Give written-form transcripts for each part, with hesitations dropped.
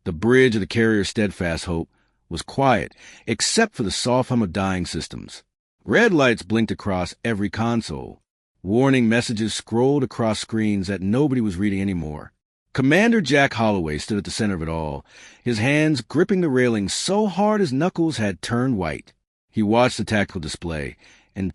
The bridge of the carrier Steadfast Hope was quiet, except for the soft hum of dying systems. Red lights blinked across every console. Warning messages scrolled across screens that nobody was reading anymore. Commander Jack Holloway stood at the center of it all, his hands gripping the railing so hard his knuckles had turned white. He watched the tactical display and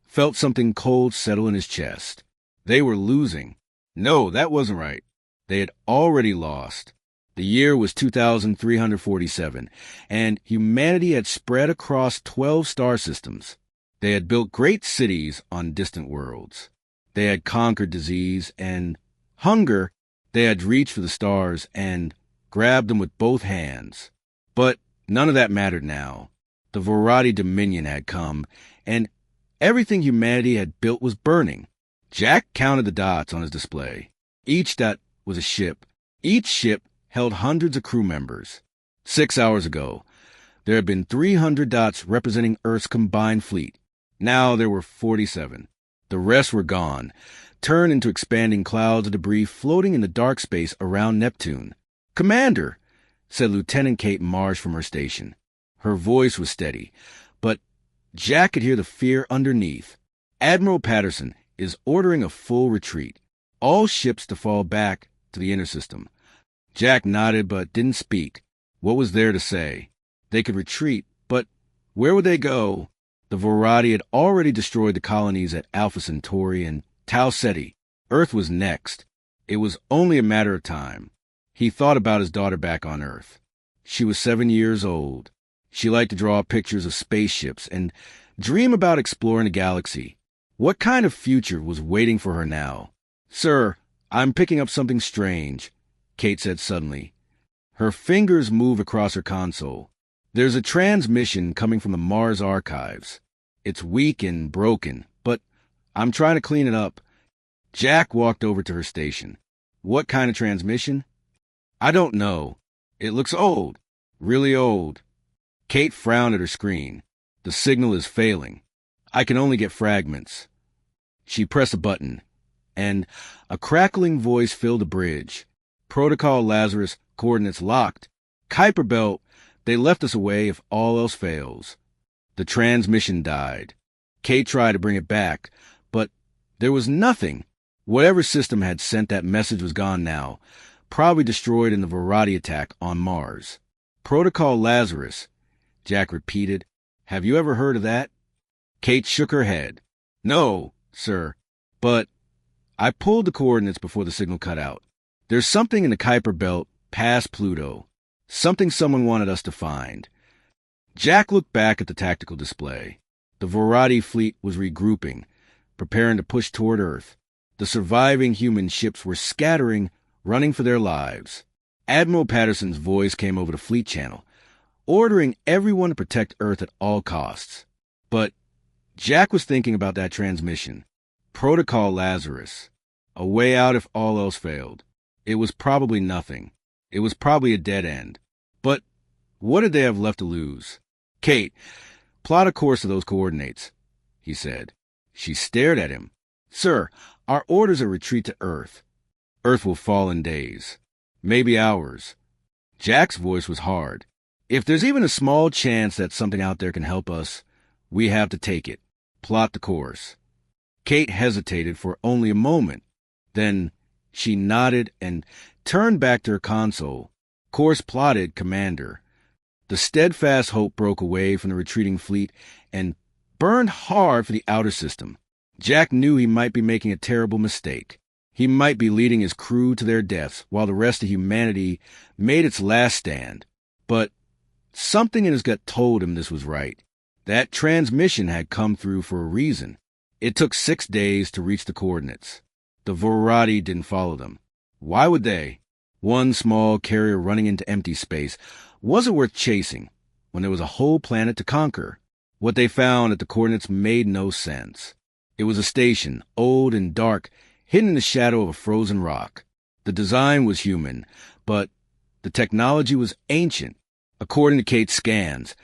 felt something cold settle in his chest. They were losing. No, that wasn't right. They had already lost. The year was 2347, and humanity had spread across 12 star systems. They had built great cities on distant worlds. They had conquered disease and hunger. They had reached for the stars and grabbed them with both hands. But none of that mattered now. The Vorati Dominion had come, and everything humanity had built was burning. Jack counted the dots on his display. Each dot was a ship. Each ship held hundreds of crew members. 6 hours ago, there had been 300 dots representing Earth's combined fleet. Now there were 47. The rest were gone, turned into expanding clouds of debris floating in the dark space around Neptune. "Commander," said Lieutenant Kate Marsh from her station. Her voice was steady, but Jack could hear the fear underneath. "Admiral Patterson is ordering a full retreat. All ships to fall back to the inner system." Jack nodded but didn't speak. What was there to say? They could retreat, but where would they go? The Vorati had already destroyed the colonies at Alpha Centauri and Tau Ceti. Earth was next. It was only a matter of time. He thought about his daughter back on Earth. She was 7 years old. She liked to draw pictures of spaceships and dream about exploring the galaxy. What kind of future was waiting for her now? "Sir, I'm picking up something strange," Kate said suddenly. Her fingers moved across her console. "There's a transmission coming from the Mars archives. It's weak and broken, but I'm trying to clean it up." Jack walked over to her station. "What kind of transmission?" "I don't know. It looks old. Really old." Kate frowned at her screen. "The signal is failing. I can only get fragments." She pressed a button, and a crackling voice filled the bridge. "Protocol Lazarus, coordinates locked. Kuiper Belt, they left us away if all else fails." The transmission died. Kate tried to bring it back, but there was nothing. Whatever system had sent that message was gone now, probably destroyed in the Vorati attack on Mars. "Protocol Lazarus," Jack repeated. "Have you ever heard of that?" Kate shook her head. "No, sir, but I pulled the coordinates before the signal cut out. There's something in the Kuiper Belt past Pluto, something someone wanted us to find." Jack looked back at the tactical display. The Vorati fleet was regrouping, preparing to push toward Earth. The surviving human ships were scattering, running for their lives. Admiral Patterson's voice came over the fleet channel, ordering everyone to protect Earth at all costs. But Jack was thinking about that transmission. Protocol Lazarus. A way out if all else failed. It was probably nothing. It was probably a dead end. But what did they have left to lose? "Kate, plot a course to those coordinates," he said. She stared at him. "Sir, our orders are retreat to Earth. Earth will fall in days. Maybe hours." Jack's voice was hard. "If there's even a small chance that something out there can help us, we have to take it. Plot the course." Kate hesitated for only a moment. Then she nodded and turned back to her console. "Course plotted, Commander." The Steadfast Hope broke away from the retreating fleet and burned hard for the outer system. Jack knew he might be making a terrible mistake. He might be leading his crew to their deaths while the rest of humanity made its last stand. But something in his gut told him this was right. That transmission had come through for a reason. It took 6 days to reach the coordinates. The Vorati didn't follow them. Why would they? One small carrier running into empty space wasn't worth chasing when there was a whole planet to conquer. What they found at the coordinates made no sense. It was a station, old and dark, hidden in the shadow of a frozen rock. The design was human, but the technology was ancient. According to Kate's scans,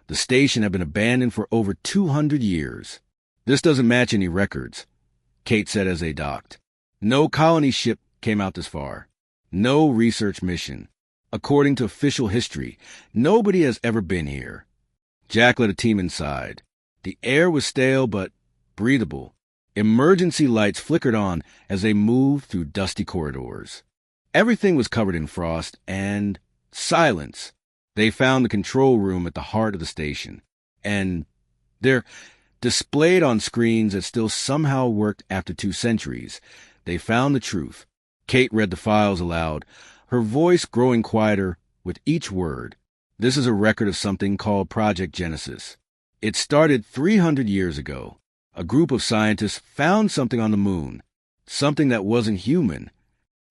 the station had been abandoned for over 200 years. "This doesn't match any records," Kate said as they docked. "No colony ship came out this far. No research mission. According to official history, nobody has ever been here. Jack led a team inside. The air was stale but breathable. Emergency lights flickered on as they moved through dusty corridors. Everything was covered in frost and silence. They found the control room at the heart of the station, and there, displayed on screens that still somehow worked after 2 centuries, they found the truth. Kate read the files aloud, her voice growing quieter with each word. This is a record of something called Project Genesis. It started 300 years ago. A group of scientists found something on the moon, something that wasn't human.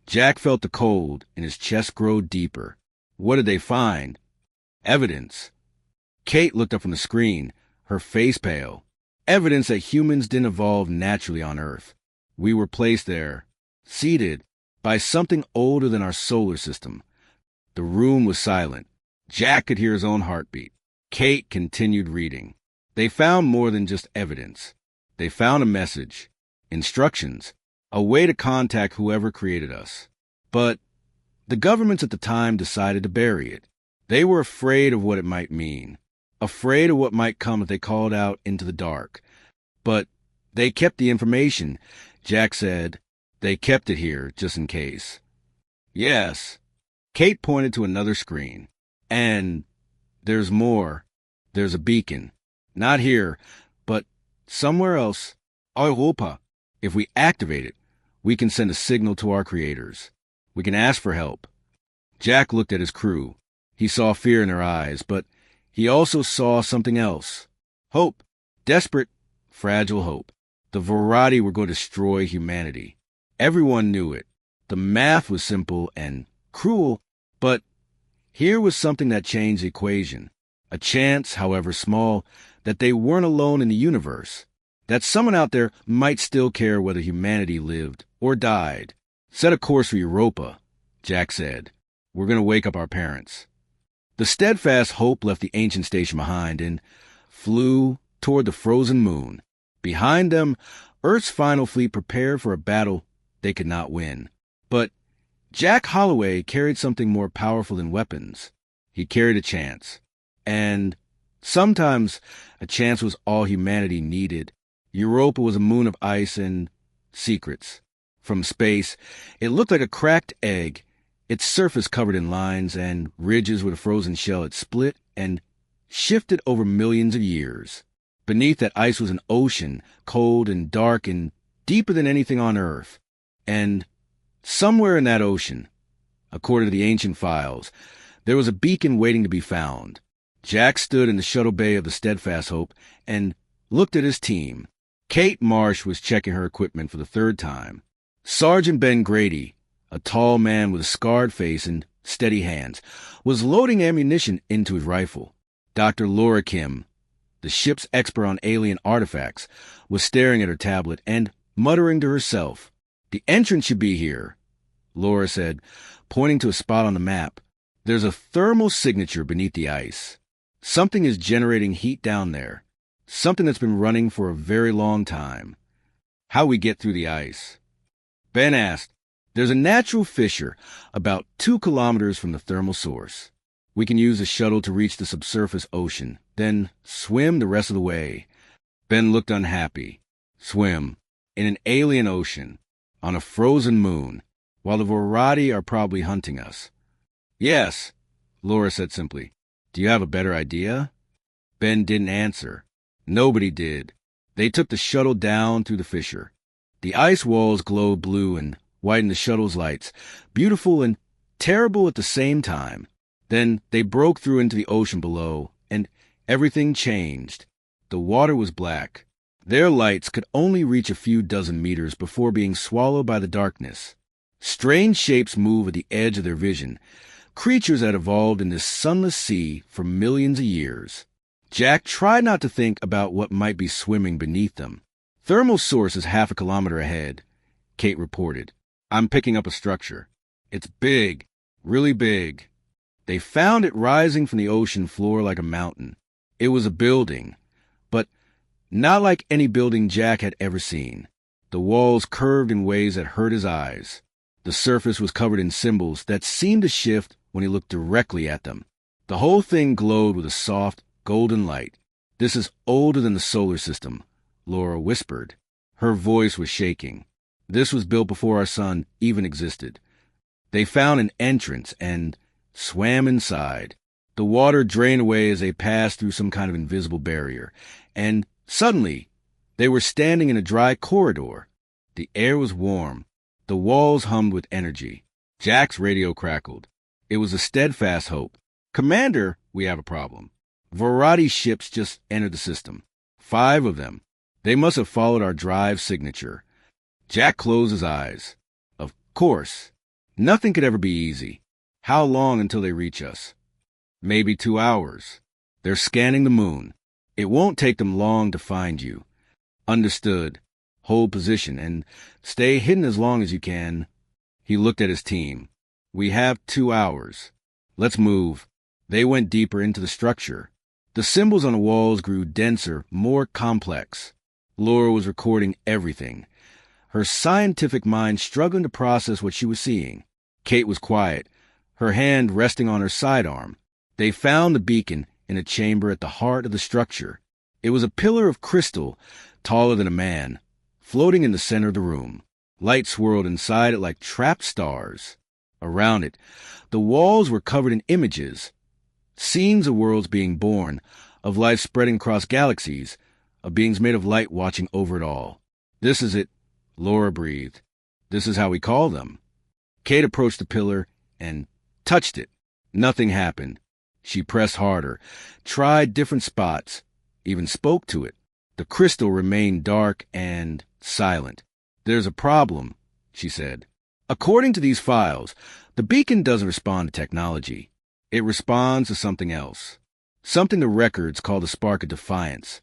Jack felt the cold and his chest grow deeper. What did they find? Evidence. Kate looked up from the screen, her face pale. Evidence that humans didn't evolve naturally on Earth. We were placed there, seated, by something older than our solar system. The room was silent. Jack could hear his own heartbeat. Kate continued reading. They found more than just evidence. They found a message, instructions, a way to contact whoever created us. But the governments at the time decided to bury it. They were afraid of what it might mean, afraid of what might come if they called out into the dark. But they kept the information. Jack said, they kept it here just in case. Yes. Kate pointed to another screen. And there's more. There's a beacon. Not here, but somewhere else. Europa. If we activate it, we can send a signal to our creators. We can ask for help. Jack looked at his crew. He saw fear in their eyes, but he also saw something else. Hope. Desperate, fragile hope. The Varati were going to destroy humanity. Everyone knew it. The math was simple and cruel, but here was something that changed the equation. A chance, however small, that they weren't alone in the universe. That someone out there might still care whether humanity lived or died. Set a course for Europa, Jack said. We're going to wake up our parents. The steadfast hope left the ancient station behind and flew toward the frozen moon. Behind them, Earth's final fleet prepared for a battle they could not win. But Jack Holloway carried something more powerful than weapons. He carried a chance. And sometimes a chance was all humanity needed. Europa was a moon of ice and secrets. From space, it looked like a cracked egg, its surface covered in lines and ridges where the frozen shell had split and shifted over millions of years. Beneath that ice was an ocean, cold and dark and deeper than anything on Earth. And somewhere in that ocean, according to the ancient files, there was a beacon waiting to be found. Jack stood in the shuttle bay of the Steadfast Hope and looked at his team. Kate Marsh was checking her equipment for the 3rd time. Sergeant Ben Grady, a tall man with a scarred face and steady hands, was loading ammunition into his rifle. Dr. Laura Kim, the ship's expert on alien artifacts, was staring at her tablet and muttering to herself. The entrance should be here, Laura said, pointing to a spot on the map. There's a thermal signature beneath the ice. Something is generating heat down there. Something that's been running for a very long time. How we get through the ice? Ben asked. There's a natural fissure about 2 kilometers from the thermal source. We can use a shuttle to reach the subsurface ocean, then swim the rest of the way. Ben looked unhappy. Swim. In an alien ocean. On a frozen moon. While the Varati are probably hunting us. Yes, Laura said simply. Do you have a better idea? Ben didn't answer. Nobody did. They took the shuttle down through the fissure. The ice walls glowed blue and whitened the shuttle's lights, beautiful and terrible at the same time. Then they broke through into the ocean below, and everything changed. The water was black. Their lights could only reach a few dozen meters before being swallowed by the darkness. Strange shapes moved at the edge of their vision, creatures that evolved in this sunless sea for millions of years. Jack tried not to think about what might be swimming beneath them. Thermal source is 1/2 kilometer ahead, Kate reported. I'm picking up a structure. It's big, really big. They found it rising from the ocean floor like a mountain. It was a building, but not like any building Jack had ever seen. The walls curved in ways that hurt his eyes. The surface was covered in symbols that seemed to shift when he looked directly at them. The whole thing glowed with a soft, golden light. "This is older than the solar system," Laura whispered. Her voice was shaking. "This was built before our sun even existed." They found an entrance and swam inside. The water drained away as they passed through some kind of invisible barrier. And suddenly, they were standing in a dry corridor. The air was warm. The walls hummed with energy. Jack's radio crackled. It was a steadfast hope. "Commander, we have a problem. Variety ships just entered the system. 5 of them. They must have followed our drive signature." Jack closed his eyes. Of course. Nothing could ever be easy. How long until they reach us? Maybe 2 hours. They're scanning the moon. It won't take them long to find you. Understood. Hold position and stay hidden as long as you can. He looked at his team. We have 2 hours. Let's move. They went deeper into the structure. The symbols on the walls grew denser, more complex. Laura was recording everything, her scientific mind struggling to process what she was seeing. Kate was quiet, her hand resting on her sidearm. They found the beacon in a chamber at the heart of the structure. It was a pillar of crystal, taller than a man, floating in the center of the room. Light swirled inside it like trapped stars. Around it, the walls were covered in images, scenes of worlds being born, of life spreading across galaxies, of beings made of light watching over it all. "This is it," Laura breathed. "This is how we call them." Kate approached the pillar and touched it. Nothing happened. She pressed harder, tried different spots, even spoke to it. The crystal remained dark and silent. "There's a problem," she said. "According to these files, the beacon doesn't respond to technology. It responds to something else. Something the records call the spark of defiance."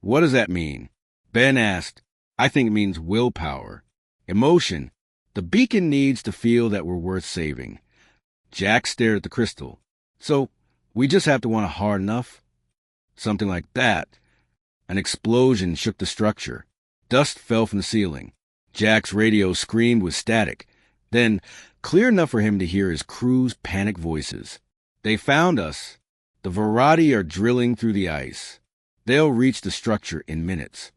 "What does that mean?" Ben asked. "I think it means willpower. Emotion. The beacon needs to feel that we're worth saving." Jack stared at the crystal. "So, we just have to want it hard enough?" "Something like that." An explosion shook the structure. Dust fell from the ceiling. Jack's radio screamed with static, then clear enough for him to hear his crew's panicked voices. "They found us. The Variety are drilling through the ice. They'll reach the structure in minutes."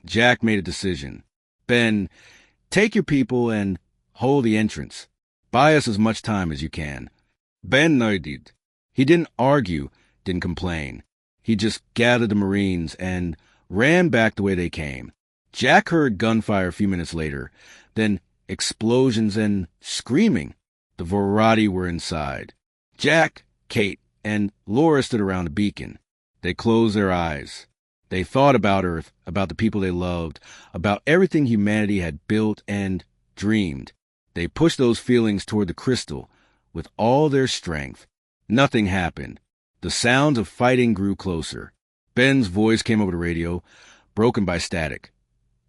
Jack made a decision. "Ben, take your people and hold the entrance. Buy us as much time as you can." Ben nodded. He didn't argue, didn't complain. He just gathered the Marines and ran back the way they came. Jack heard gunfire a few minutes later, then explosions and screaming. The Variety were inside. Jack, Kate, and Laura stood around the beacon. They closed their eyes. They thought about Earth, about the people they loved, about everything humanity had built and dreamed. They pushed those feelings toward the crystal with all their strength. Nothing happened. The sounds of fighting grew closer. Ben's voice came over the radio, broken by static.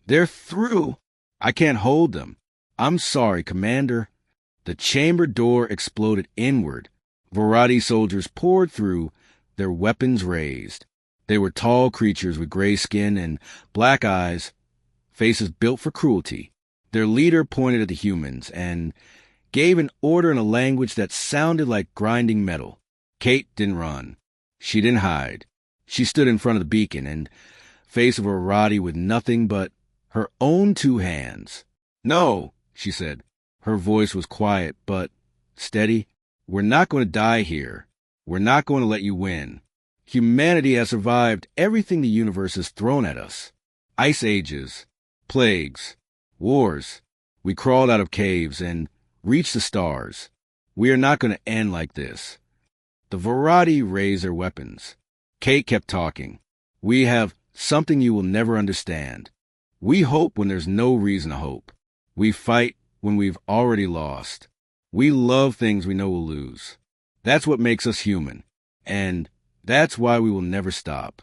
"They're through. I can't hold them. I'm sorry, Commander." The chamber door exploded inward. Variety soldiers poured through, their weapons raised. They were tall creatures with gray skin and black eyes, faces built for cruelty. Their leader pointed at the humans and gave an order in a language that sounded like grinding metal. Kate didn't run. She didn't hide. She stood in front of the beacon and faced Variety with nothing but her own 2 hands. "No," she said. Her voice was quiet but steady. "We're not going to die here. We're not going to let you win. Humanity has survived everything the universe has thrown at us. Ice ages, plagues, wars. We crawled out of caves and reached the stars. We are not going to end like this." The Variety raised their weapons. Kate kept talking. "We have something you will never understand. We hope when there's no reason to hope. We fight when we've already lost. We love things we know we'll lose. That's what makes us human. And that's why we will never stop."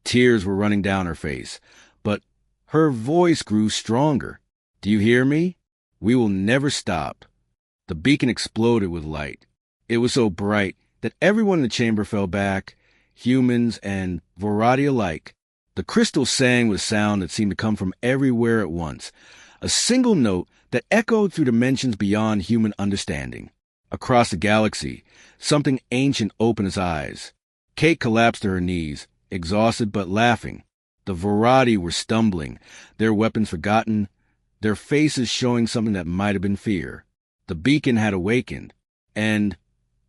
Tears were running down her face, but her voice grew stronger. "Do you hear me? We will never stop." The beacon exploded with light. It was so bright that everyone in the chamber fell back, humans and Variety alike. The crystal sang with a sound that seemed to come from everywhere at once, a single note that echoed through dimensions beyond human understanding. Across the galaxy, something ancient opened its eyes. Kate collapsed to her knees, exhausted but laughing. The Verati were stumbling, their weapons forgotten, their faces showing something that might have been fear. The beacon had awakened, and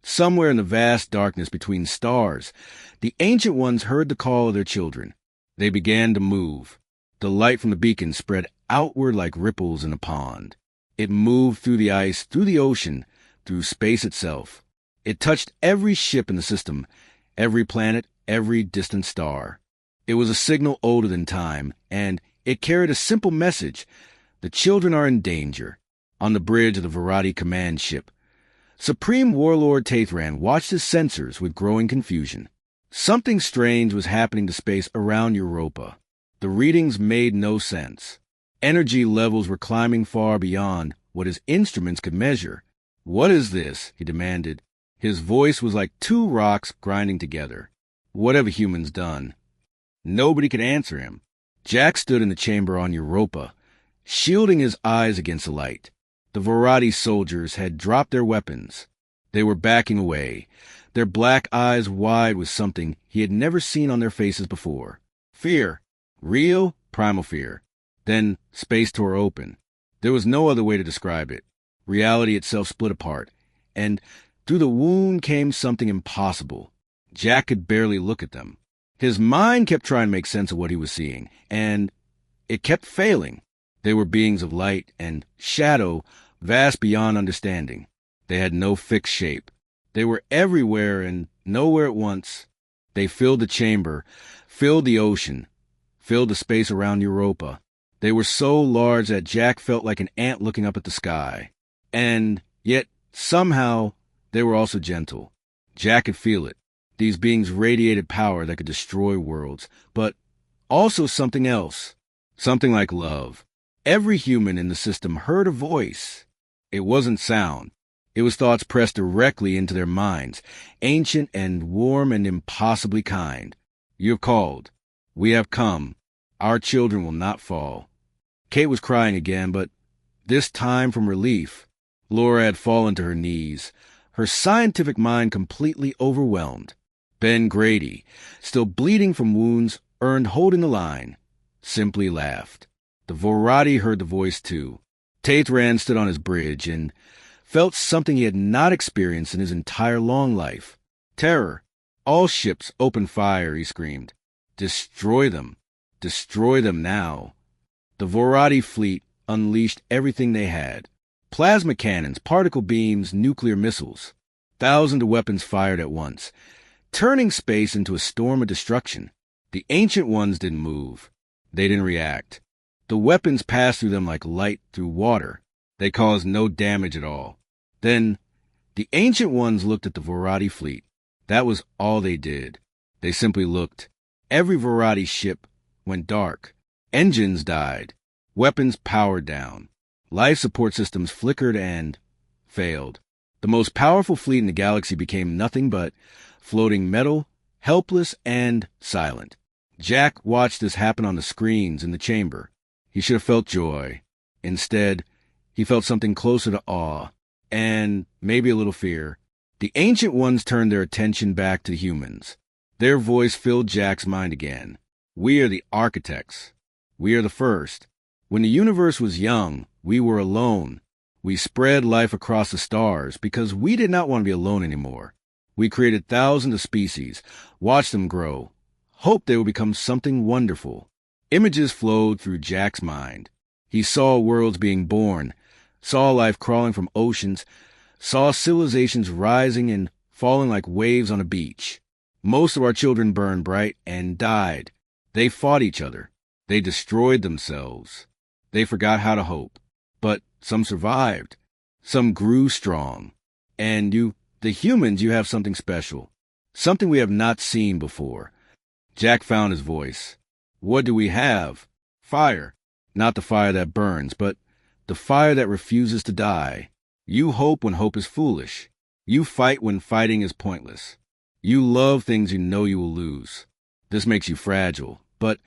somewhere in the vast darkness between stars, the Ancient Ones heard the call of their children. They began to move. The light from the beacon spread outward like ripples in a pond. It moved through the ice, through the ocean, through space itself. It touched every ship in the system, every planet, every distant star. It was a signal older than time, and it carried a simple message. The children are in danger. On the bridge of the Verati command ship, Supreme Warlord Tathran watched his sensors with growing confusion. Something strange was happening to space around Europa. The readings made no sense. Energy levels were climbing far beyond what his instruments could measure. "What is this?" he demanded. His voice was like two rocks grinding together. What have humans done? Nobody could answer him. Jack stood in the chamber on Europa, shielding his eyes against the light. The Verati soldiers had dropped their weapons. They were backing away, their black eyes wide with something he had never seen on their faces before. Fear. Real, primal fear. Then space tore open. There was no other way to describe it. Reality itself split apart, and through the wound came something impossible. Jack could barely look at them. His mind kept trying to make sense of what he was seeing, and it kept failing. They were beings of light and shadow, vast beyond understanding. They had no fixed shape. They were everywhere and nowhere at once. They filled the chamber, filled the ocean, filled the space around Europa. They were so large that Jack felt like an ant looking up at the sky. And yet, somehow, they were also gentle. Jack could feel it. These beings radiated power that could destroy worlds, but also something else. Something like love. Every human in the system heard a voice. It wasn't sound. It was thoughts pressed directly into their minds, ancient and warm and impossibly kind. "You have called. We have come. Our children will not fall." Kate was crying again, but this time from relief. Laura had fallen to her knees, her scientific mind completely overwhelmed. Ben Grady, still bleeding from wounds, earned holding the line, simply laughed. The Verati heard the voice too. Tathran stood on his bridge and felt something he had not experienced in his entire long life. Terror. "All ships open fire," he screamed. "Destroy them. Destroy them now." The Verati fleet unleashed everything they had. Plasma cannons, particle beams, nuclear missiles. Thousands of weapons fired at once, turning space into a storm of destruction. The Ancient Ones didn't move. They didn't react. The weapons passed through them like light through water. They caused no damage at all. Then, the Ancient Ones looked at the Verati fleet. That was all they did. They simply looked. Every Verati ship went dark. Engines died. Weapons powered down. Life support systems flickered and failed. The most powerful fleet in the galaxy became nothing but floating metal, helpless and silent. Jack watched this happen on the screens in the chamber. He should have felt joy. Instead, he felt something closer to awe, and maybe a little fear. The Ancient Ones turned their attention back to humans. Their voice filled Jack's mind again. "We are the architects. We are the first. When the universe was young, we were alone. We spread life across the stars because we did not want to be alone anymore. We created thousands of species, watched them grow, hoped they would become something wonderful." Images flowed through Jack's mind. He saw worlds being born, saw life crawling from oceans, saw civilizations rising and falling like waves on a beach. Most of our children burned bright and died. They fought each other. They destroyed themselves. They forgot how to hope. But some survived. Some grew strong. And you, the humans, you have something special. Something we have not seen before. Jack found his voice. What do we have? Fire. Not the fire that burns, but the fire that refuses to die. You hope when hope is foolish. You fight when fighting is pointless. You love things you know you will lose. This makes you fragile, but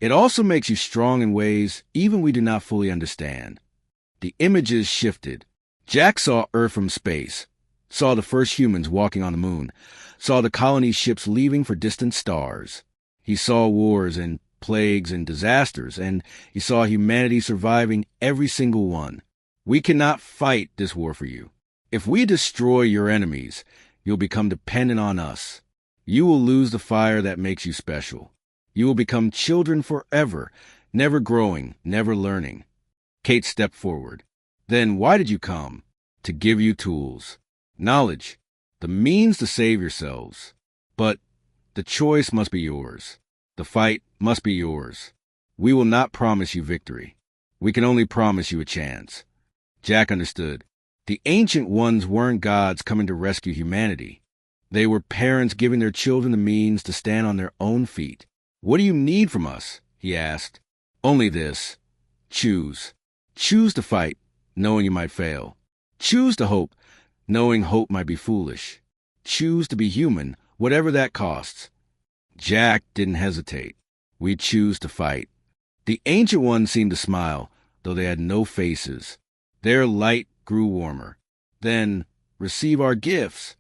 it also makes you strong in ways even we do not fully understand. The images shifted. Jack saw Earth from space, saw the first humans walking on the moon, saw the colony ships leaving for distant stars. He saw wars and plagues and disasters, and he saw humanity surviving every single one. We cannot fight this war for you. If we destroy your enemies, you'll become dependent on us. You will lose the fire that makes you special. You will become children forever, never growing, never learning. Kate stepped forward. Then why did you come? To give you tools, knowledge, the means to save yourselves. But the choice must be yours. The fight must be yours. We will not promise you victory. We can only promise you a chance. Jack understood. The Ancient Ones weren't gods coming to rescue humanity. They were parents giving their children the means to stand on their own feet. What do you need from us? He asked. Only this. Choose. Choose to fight, knowing you might fail. Choose to hope, knowing hope might be foolish. Choose to be human, whatever that costs. Jack didn't hesitate. We choose to fight. The Ancient Ones seemed to smile, though they had no faces. Their light grew warmer. Then, receive our gifts.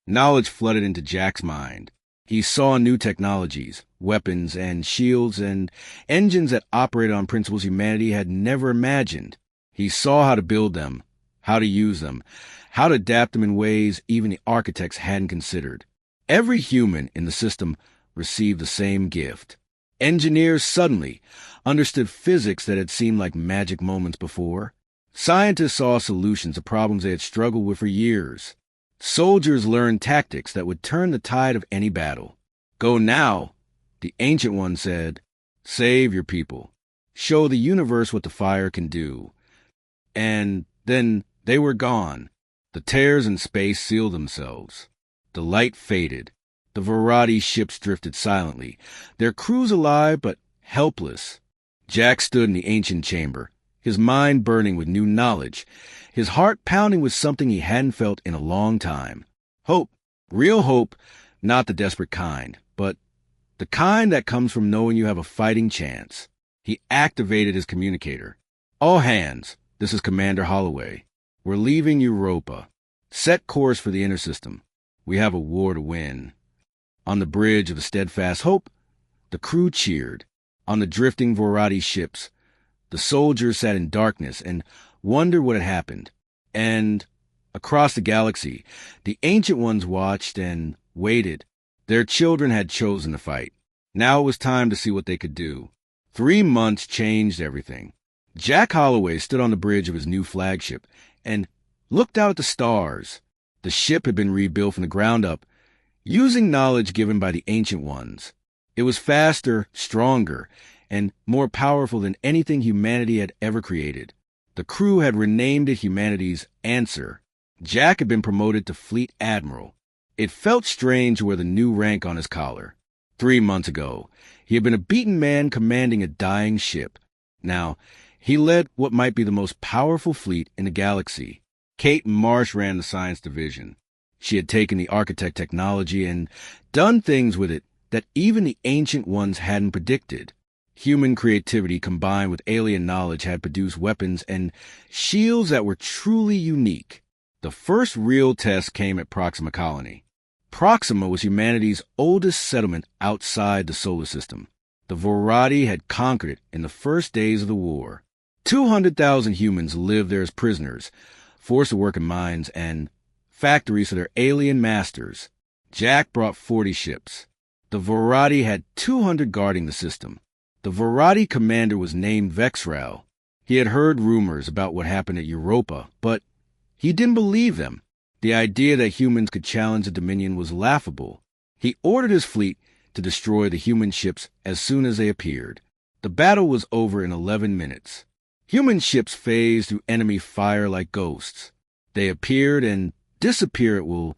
Knowledge flooded into Jack's mind. He saw new technologies, weapons and shields and engines that operated on principles humanity had never imagined. He saw how to build them, how to use them, how to adapt them in ways even the architects hadn't considered. Every human in the system received the same gift. Engineers suddenly understood physics that had seemed like magic moments before. Scientists saw solutions to problems they had struggled with for years. Soldiers learned tactics that would turn the tide of any battle. Go now, the Ancient One said. Save your people. Show the universe what the fire can do. And then they were gone. The tears in space sealed themselves. The light faded. The Variety ships drifted silently, their crews alive but helpless. Jack stood in the ancient chamber, his mind burning with new knowledge, his heart pounding with something he hadn't felt in a long time. Hope, real hope, not the desperate kind, but the kind that comes from knowing you have a fighting chance. He activated his communicator. All hands, this is Commander Holloway. We're leaving Europa. Set course for the inner system. We have a war to win. On the bridge of the Steadfast Hope, the crew cheered. On the drifting Variety ships, the soldiers sat in darkness and wondered what had happened. And across the galaxy, the Ancient Ones watched and waited. Their children had chosen to fight. Now it was time to see what they could do. 3 months changed everything. Jack Holloway stood on the bridge of his new flagship and looked out at the stars. The ship had been rebuilt from the ground up, using knowledge given by the Ancient Ones. It was faster, stronger, and more powerful than anything humanity had ever created. The crew had renamed it humanity's Answer. Jack had been promoted to Fleet Admiral. It felt strange to wear the new rank on his collar. 3 months ago, he had been a beaten man commanding a dying ship. Now, he led what might be the most powerful fleet in the galaxy. Kate Marsh ran the science division. She had taken the architect technology and done things with it that even the Ancient Ones hadn't predicted. Human creativity combined with alien knowledge had produced weapons and shields that were truly unique. The first real test came at Proxima Colony. Proxima was humanity's oldest settlement outside the solar system. The Variety had conquered it in the first days of the war. 200,000 humans lived there as prisoners, forced to work in mines and factories for their alien masters. Jack brought 40 ships. The Variety had 200 guarding the system. The Variety commander was named Vexral. He had heard rumors about what happened at Europa, but he didn't believe them. The idea that humans could challenge the Dominion was laughable. He ordered his fleet to destroy the human ships as soon as they appeared. The battle was over in 11 minutes. Human ships phased through enemy fire like ghosts. They appeared and disappeared at will,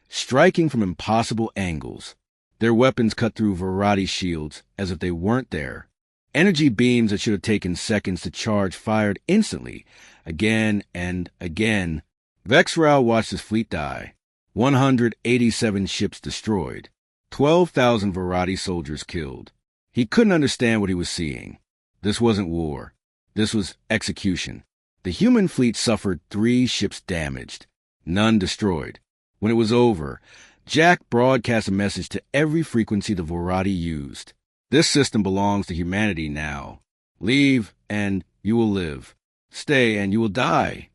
striking from impossible angles. Their weapons cut through Variety shields as if they weren't there. Energy beams that should have taken seconds to charge fired instantly, again and again. Vexral watched his fleet die. 187 ships destroyed. 12,000 Variety soldiers killed. He couldn't understand what he was seeing. This wasn't war. This was execution. The human fleet suffered 3 ships damaged, none destroyed. When it was over, Jack broadcast a message to every frequency the Vorati used. This system belongs to humanity now. Leave, and you will live. Stay, and you will die.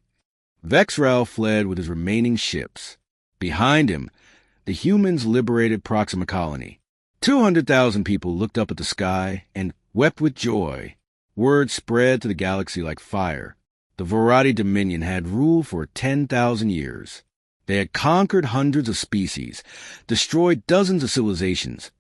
Vexral fled with his remaining ships. Behind him, the humans liberated Proxima Colony. 200,000 people looked up at the sky and wept with joy. Word spread to the galaxy like fire. The Vorati Dominion had ruled for 10,000 years. They had conquered hundreds of species, destroyed dozens of civilizations,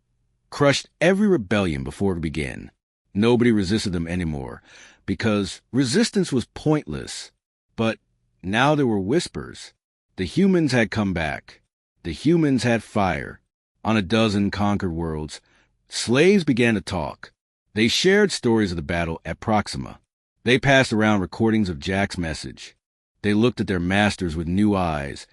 crushed every rebellion before it began. Nobody resisted them anymore, because resistance was pointless. But now there were whispers. The humans had come back. The humans had fire. On a dozen conquered worlds, slaves began to talk. They shared stories of the battle at Proxima. They passed around recordings of Jack's message. They looked at their masters with new eyes,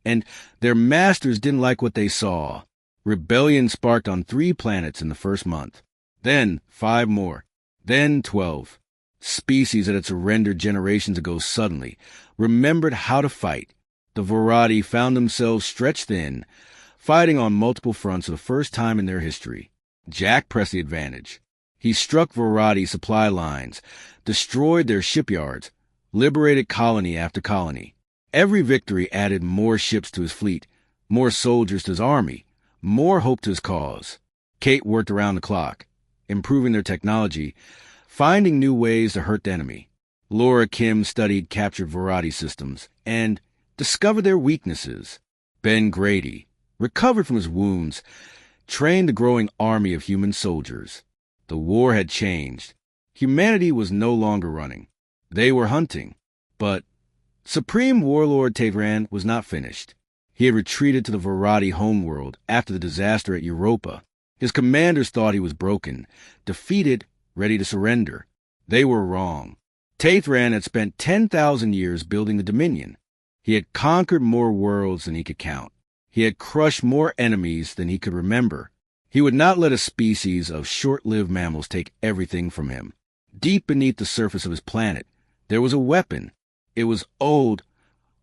and their masters didn't like what they saw. Rebellion sparked on 3 planets in the first month. Then 5 more. Then 12. Species that had surrendered generations ago suddenly remembered how to fight. The Vorati found themselves stretched thin, fighting on multiple fronts for the first time in their history. Jack pressed the advantage. He struck Vorati supply lines, destroyed their shipyards, liberated colony after colony. Every victory added more ships to his fleet, more soldiers to his army, more hope to his cause. Kate worked around the clock, improving their technology, finding new ways to hurt the enemy. Laura Kim studied captured Vorati systems and discovered their weaknesses. Ben Grady, recovered from his wounds, trained the growing army of human soldiers. The war had changed. Humanity was no longer running. They were hunting. But Supreme Warlord Tavran was not finished. He had retreated to the Vorati homeworld after the disaster at Europa. His commanders thought he was broken, defeated, ready to surrender. They were wrong. Tavran had spent 10,000 years building the Dominion. He had conquered more worlds than he could count. He had crushed more enemies than he could remember. He would not let a species of short-lived mammals take everything from him. Deep beneath the surface of his planet, there was a weapon. It was old,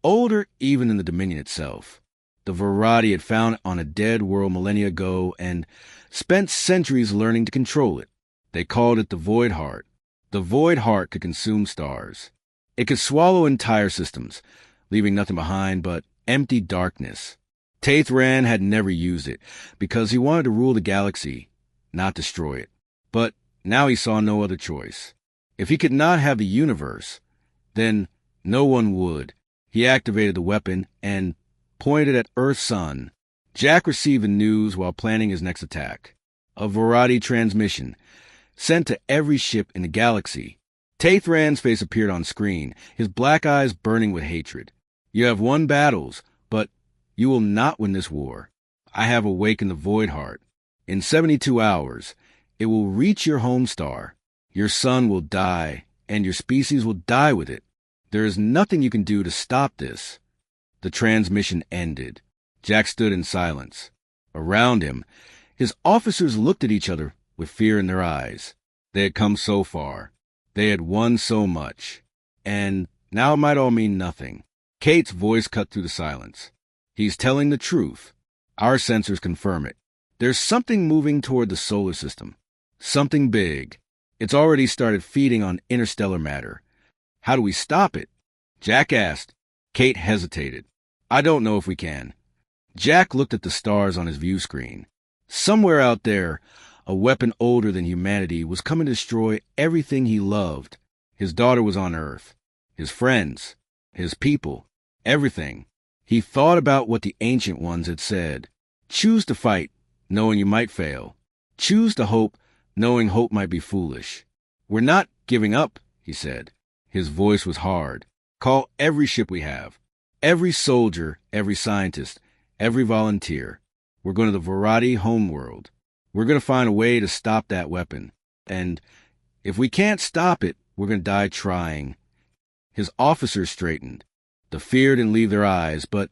older even than the Dominion itself. The Vorati had found it on a dead world millennia ago and spent centuries learning to control it. They called it the Void Heart. The Void Heart could consume stars. It could swallow entire systems, leaving nothing behind but empty darkness. Tavran had never used it because he wanted to rule the galaxy, not destroy it. But now he saw no other choice. If he could not have the universe, then no one would. He activated the weapon and pointed at Earth's sun. Jack received the news while planning his next attack. A Vorati transmission sent to every ship in the galaxy. Tavran's face appeared on screen, his black eyes burning with hatred. You have won battles, but you will not win this war. I have awakened the Void Heart. In 72 hours, it will reach your home star. Your sun will die, and your species will die with it. There is nothing you can do to stop this. The transmission ended. Jack stood in silence. Around him, his officers looked at each other with fear in their eyes. They had come so far. They had won so much. And now it might all mean nothing. Kate's voice cut through the silence. He's telling the truth. Our sensors confirm it. There's something moving toward the solar system. Something big. It's already started feeding on interstellar matter. How do we stop it? Jack asked. Kate hesitated. I don't know if we can. Jack looked at the stars on his view screen. Somewhere out there, a weapon older than humanity was coming to destroy everything he loved. His daughter was on Earth. His friends. His people. Everything. He thought about what the Ancient Ones had said. Choose to fight, knowing you might fail. Choose to hope, knowing hope might be foolish. We're not giving up, he said. His voice was hard. Call every ship we have. Every soldier, every scientist, every volunteer. We're going to the Vorati homeworld. We're going to find a way to stop that weapon. And if we can't stop it, we're going to die trying. His officers straightened. The fear didn't leave their eyes, but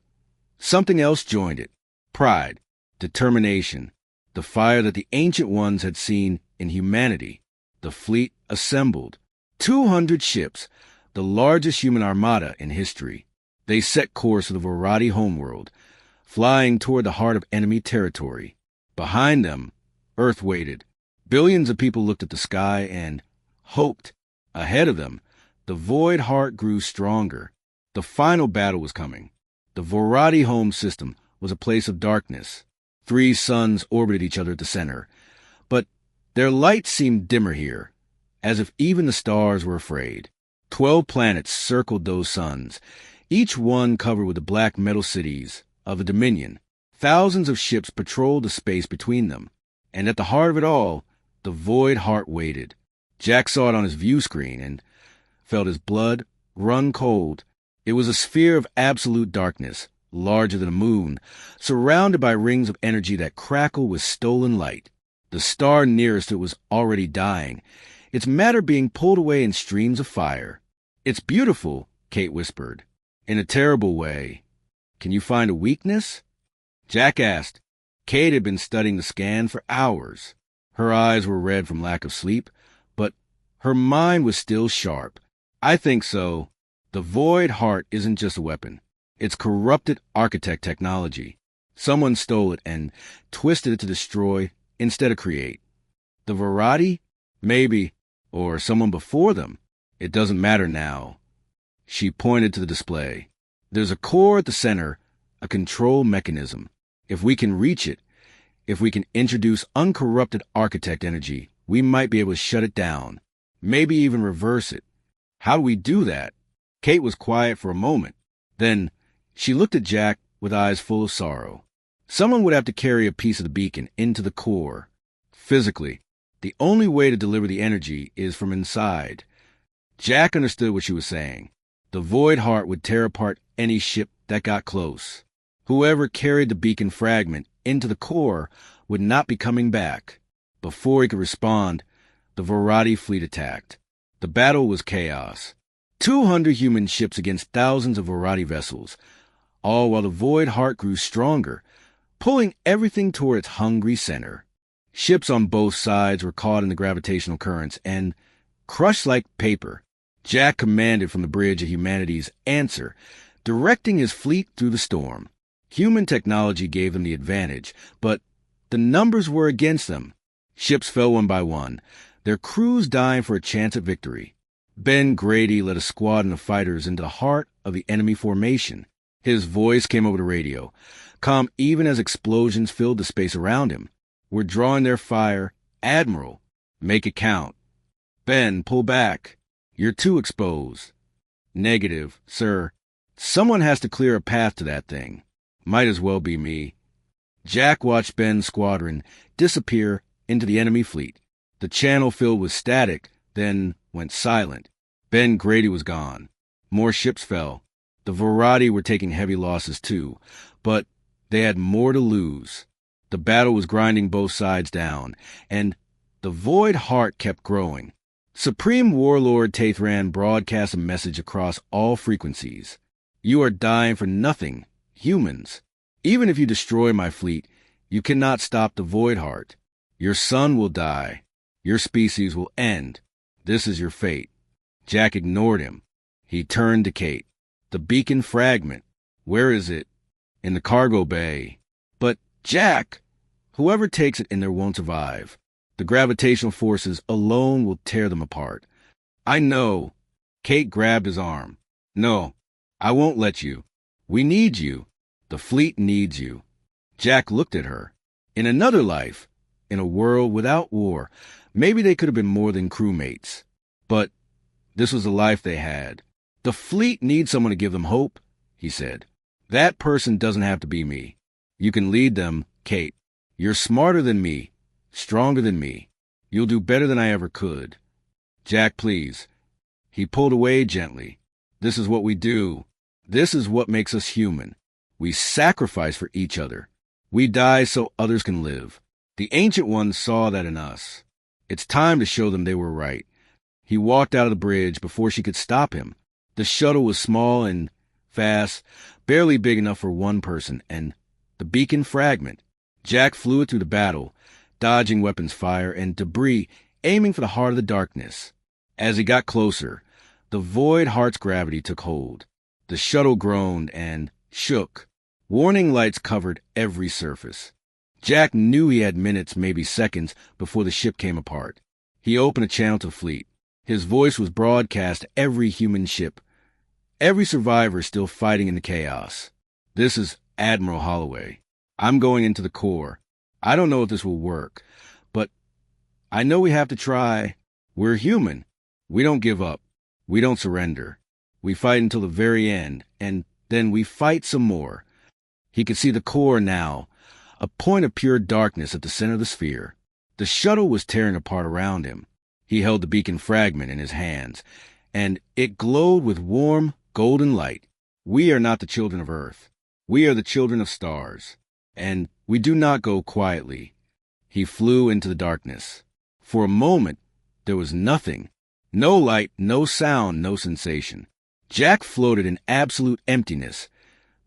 something else joined it. Pride, determination, the fire that the Ancient Ones had seen in humanity. The fleet assembled. 200 ships, the largest human armada in history. They set course for the Vorati homeworld, flying toward the heart of enemy territory. Behind them, Earth waited. Billions of people looked at the sky and hoped. Ahead of them, the void heart grew stronger. The final battle was coming. The Vorati home system was a place of darkness. 3 suns orbited each other at the center, but their light seemed dimmer here, as if even the stars were afraid. 12 planets circled those suns, each one covered with the black metal cities of the Dominion. Thousands of ships patrolled the space between them, and at the heart of it all, the void heart waited. Jack saw it on his view screen and felt his blood run cold. It was a sphere of absolute darkness, larger than a moon, surrounded by rings of energy that crackled with stolen light. The star nearest it was already dying, its matter being pulled away in streams of fire. "It's beautiful," Kate whispered. "In a terrible way. Can you find a weakness?" Jack asked. Kate had been studying the scan for hours. Her eyes were red from lack of sleep, but her mind was still sharp. "I think so. The void heart isn't just a weapon. It's corrupted architect technology. Someone stole it and twisted it to destroy instead of create. The Vorati? Maybe. Or someone before them. It doesn't matter now." She pointed to the display. "There's a core at the center, a control mechanism. If we can reach it, if we can introduce uncorrupted architect energy, we might be able to shut it down. Maybe even reverse it. How do we do that?" Kate was quiet for a moment. Then she looked at Jack with eyes full of sorrow. "Someone would have to carry a piece of the beacon into the core. Physically, the only way to deliver the energy is from inside." Jack understood what she was saying. The void heart would tear apart any ship that got close. Whoever carried the beacon fragment into the core would not be coming back. Before he could respond, the Vorati fleet attacked. The battle was chaos. 200 human ships against thousands of Vorati vessels, all while the void heart grew stronger, pulling everything toward its hungry center. Ships on both sides were caught in the gravitational currents and crushed like paper. Jack commanded from the bridge of humanity's answer, directing his fleet through the storm. Human technology gave them the advantage, but the numbers were against them. Ships fell one by one, their crews dying for a chance at victory. Ben Grady led a squadron of fighters into the heart of the enemy formation. His voice came over the radio, calm even as explosions filled the space around him. "We're drawing their fire. Admiral, make it count. Ben, pull back. You're too exposed." "Negative, sir. Someone has to clear a path to that thing. Might as well be me." Jack watched Ben's squadron disappear into the enemy fleet. The channel filled with static, then went silent. Ben Grady was gone. More ships fell. The Vorati were taking heavy losses too, but they had more to lose. The battle was grinding both sides down, and the void heart kept growing. Supreme Warlord Tathran broadcast a message across all frequencies. "You are dying for nothing, humans. Even if you destroy my fleet, you cannot stop the void heart. Your son will die. Your species will end. This is your fate." Jack ignored him. He turned to Kate. "The beacon fragment. Where is it?" "In the cargo bay." "But, Jack, whoever takes it in there won't survive. The gravitational forces alone will tear them apart." "I know." Kate grabbed his arm. "No, I won't let you. We need you. The fleet needs you." Jack looked at her. In another life, in a world without war, maybe they could have been more than crewmates. But this was the life they had. "The fleet needs someone to give them hope," he said. "That person doesn't have to be me. You can lead them, Kate. You're smarter than me, stronger than me. You'll do better than I ever could. Jack, please." He pulled away gently. "This is what we do. This is what makes us human. We sacrifice for each other. We die so others can live. The Ancient Ones saw that in us. It's time to show them they were right." He walked out of the bridge before she could stop him. The shuttle was small and fast, barely big enough for one person, and the beacon fragment. Jack flew it through the battle, dodging weapons fire and debris, aiming for the heart of the darkness. As he got closer, the void heart's gravity took hold. The shuttle groaned and shook. Warning lights covered every surface. Jack knew he had minutes, maybe seconds, before the ship came apart. He opened a channel to the fleet. His voice was broadcast to every human ship. Every survivor still fighting in the chaos. This is Admiral Holloway. I'm going into the core. I don't know if this will work, but I know we have to try. We're human. We don't give up. We don't surrender. We fight until the very end, and then we fight some more. He could see the core now, a point of pure darkness at the center of the sphere. The shuttle was tearing apart around him. He held the beacon fragment in his hands, and it glowed with warm, golden light. We are not the children of Earth. We are the children of stars, and we do not go quietly. He flew into the darkness. For a moment, there was nothing. No light, no sound, no sensation. Jack floated in absolute emptiness,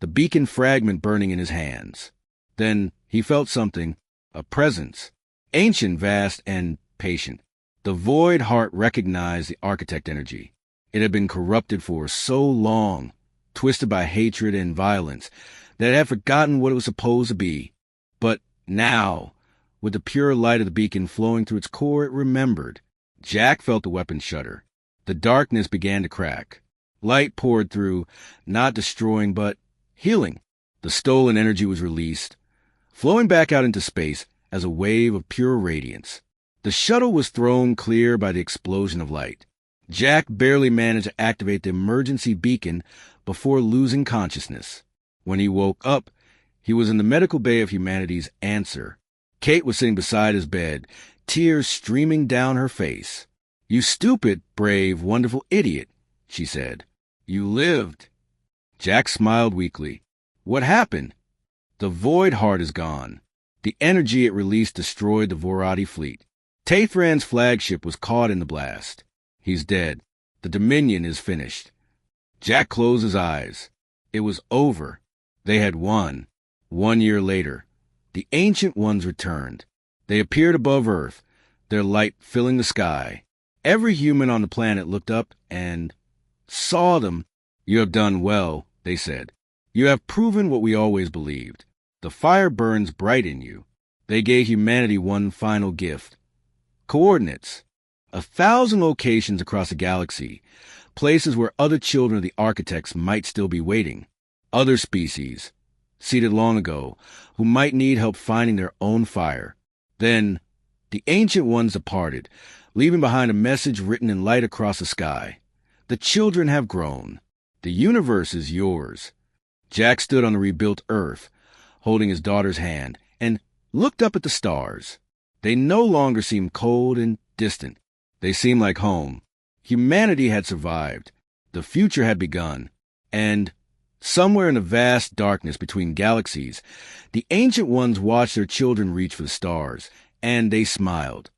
the beacon fragment burning in his hands. Then he felt something, a presence, ancient, vast, and patient. The void heart recognized the architect energy. It had been corrupted for so long, twisted by hatred and violence, that it had forgotten what it was supposed to be. But now, with the pure light of the beacon flowing through its core, it remembered. Jack felt the weapon shudder. The darkness began to crack. Light poured through, not destroying, but healing. The stolen energy was released, flowing back out into space as a wave of pure radiance. The shuttle was thrown clear by the explosion of light. Jack barely managed to activate the emergency beacon before losing consciousness. When he woke up, he was in the medical bay of humanity's answer. Kate was sitting beside his bed, tears streaming down her face. "You stupid, brave, wonderful idiot," she said. "You lived." Jack smiled weakly. "What happened?" "The void heart is gone. The energy it released destroyed the Vorati fleet. Tathran's flagship was caught in the blast. He's dead. The Dominion is finished." Jack closed his eyes. It was over. They had won. 1 year later, the Ancient Ones returned. They appeared above Earth, their light filling the sky. Every human on the planet looked up and saw them. "You have done well," they said. "You have proven what we always believed. The fire burns bright in you." They gave humanity one final gift. Coordinates. 1,000 locations across the galaxy, places where other children of the architects might still be waiting. Other species, seeded long ago, who might need help finding their own fire. Then, the Ancient Ones departed, leaving behind a message written in light across the sky. "The children have grown. The universe is yours." Jack stood on the rebuilt Earth, holding his daughter's hand, and looked up at the stars. They no longer seemed cold and distant. They seemed like home. Humanity had survived. The future had begun. And somewhere in the vast darkness between galaxies, the Ancient Ones watched their children reach for the stars, and they smiled.